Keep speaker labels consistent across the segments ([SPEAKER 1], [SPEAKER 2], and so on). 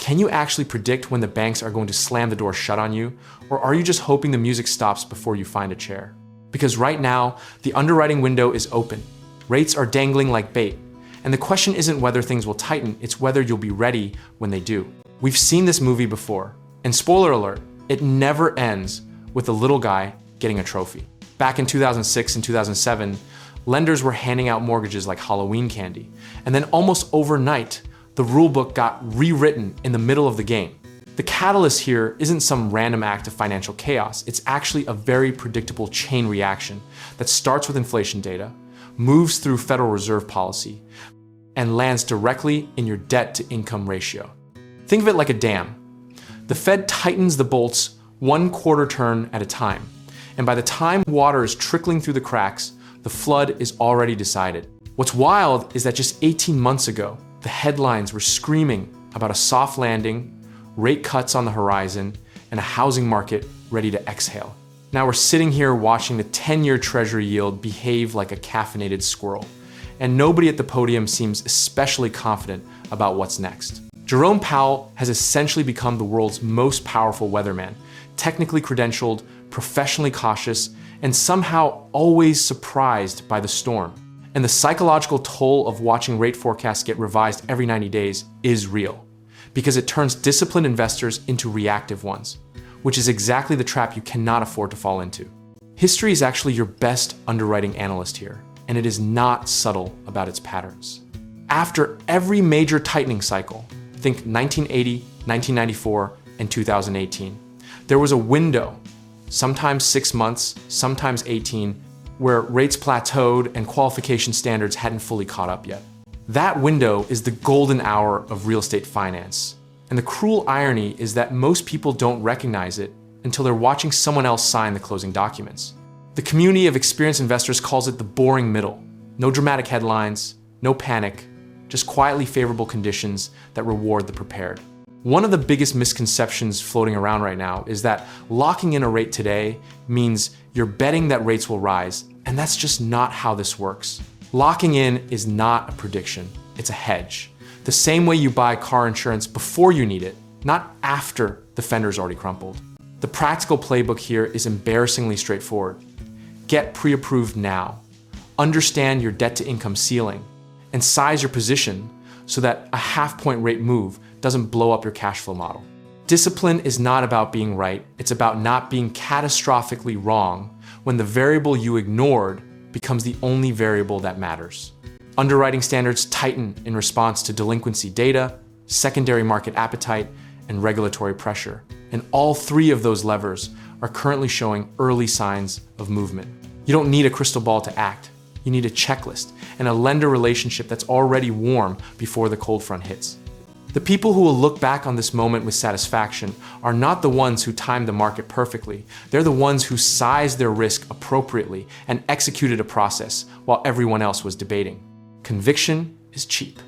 [SPEAKER 1] Can you actually predict when the banks are going to slam the door shut on you? Or are you just hoping the music stops before you find a chair? Because right now, the underwriting window is open. Rates are dangling like bait. And the question isn't whether things will tighten, it's whether you'll be ready when they do. We've seen this movie before. And spoiler alert, it never ends with the little guy getting a trophy. Back in 2006 and 2007, lenders were handing out mortgages like Halloween candy. And then almost overnight, the rulebook got rewritten in the middle of the game. The catalyst here isn't some random act of financial chaos. It's actually a very predictable chain reaction that starts with inflation data, moves through Federal Reserve policy, and lands directly in your debt-to-income ratio. Think of it like a dam. The Fed tightens the bolts 1/4 turn at a time. And by the time water is trickling through the cracks, the flood is already decided. What's wild is that just 18 months ago, the headlines were screaming about a soft landing, rate cuts on the horizon, and a housing market ready to exhale. Now we're sitting here watching the 10-year Treasury yield behave like a caffeinated squirrel, and nobody at the podium seems especially confident about what's next. Jerome Powell has essentially become the world's most powerful weatherman, technically credentialed, professionally cautious, and somehow always surprised by the storm. And the psychological toll of watching rate forecasts get revised every 90 days is real, because it turns disciplined investors into reactive ones, which is exactly the trap you cannot afford to fall into. History is actually your best underwriting analyst here, and it is not subtle about its patterns. After every major tightening cycle, think 1980, 1994, and 2018, there was a window, sometimes 6 months, sometimes 18, where rates plateaued and qualification standards hadn't fully caught up yet. That window is the golden hour of real estate finance. And the cruel irony is that most people don't recognize it until they're watching someone else sign the closing documents. The community of experienced investors calls it the boring middle. No dramatic headlines, no panic, just quietly favorable conditions that reward the prepared. One of the biggest misconceptions floating around right now is that locking in a rate today means you're betting that rates will rise, and that's just not how this works. Locking in is not a prediction, it's a hedge. The same way you buy car insurance before you need it, not after the fender's already crumpled. The practical playbook here is embarrassingly straightforward. Get pre-approved now. Understand your debt-to-income ceiling, and size your position so that a half-point rate move doesn't blow up your cash flow model. Discipline is not about being right, it's about not being catastrophically wrong when the variable you ignored becomes the only variable that matters. Underwriting standards tighten in response to delinquency data, secondary market appetite, and regulatory pressure. And all three of those levers are currently showing early signs of movement. You don't need a crystal ball to act. You need a checklist and a lender relationship that's already warm before the cold front hits. The people who will look back on this moment with satisfaction are not the ones who timed the market perfectly. They're the ones who sized their risk appropriately and executed a process while everyone else was debating. Conviction is cheap.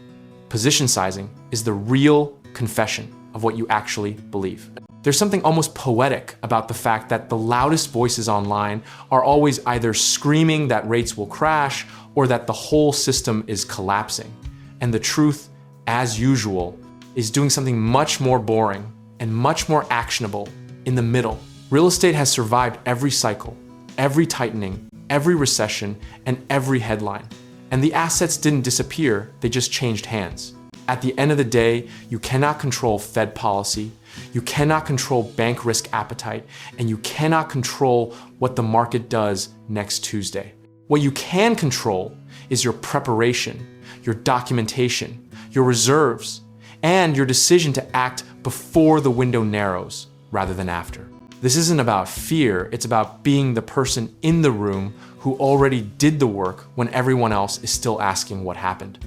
[SPEAKER 1] Position sizing is the real confession of what you actually believe. There's something almost poetic about the fact that the loudest voices online are always either screaming that rates will crash or that the whole system is collapsing. And the truth, as usual, is doing something much more boring and much more actionable in the middle. Real estate has survived every cycle, every tightening, every recession, and every headline. And the assets didn't disappear, they just changed hands. At the end of the day, you cannot control Fed policy, you cannot control bank risk appetite, and you cannot control what the market does next Tuesday. What you can control is your preparation, your documentation, your reserves, and your decision to act before the window narrows rather than after. This isn't about fear, it's about being the person in the room who already did the work when everyone else is still asking what happened.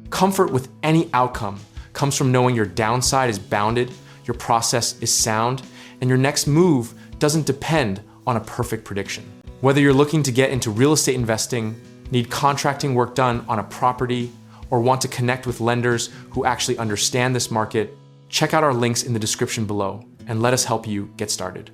[SPEAKER 1] Comfort with any outcome comes from knowing your downside is bounded, your process is sound, and your next move doesn't depend on a perfect prediction. Whether you're looking to get into real estate investing, need contracting work done on a property, or want to connect with lenders who actually understand this market, check out our links in the description below and let us help you get started.